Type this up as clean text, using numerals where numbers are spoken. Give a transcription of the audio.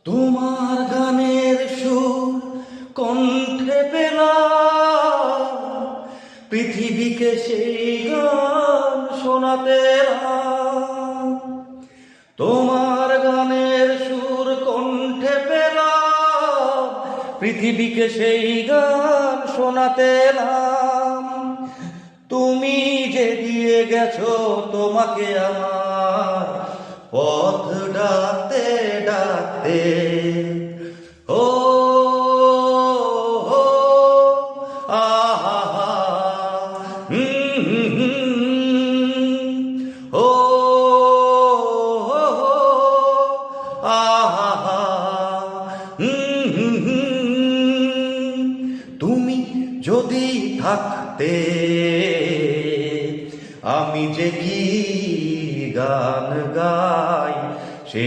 তোমার গানের সুর কণ্ঠে পেলাম, পৃথিবীকে সেই গান শোনাতে এলাম। তোমার গানের সুর কণ্ঠে পেলাম, পৃথিবীকে সেই গান শোনাতে এলাম। তুমি যে দিয়ে গেছো তোমাকে আমার পথ ডাকতে ডাকতে, ও আহা, ও আহা, তুমি যদি থাকতে আমি যে কি গান গাই সে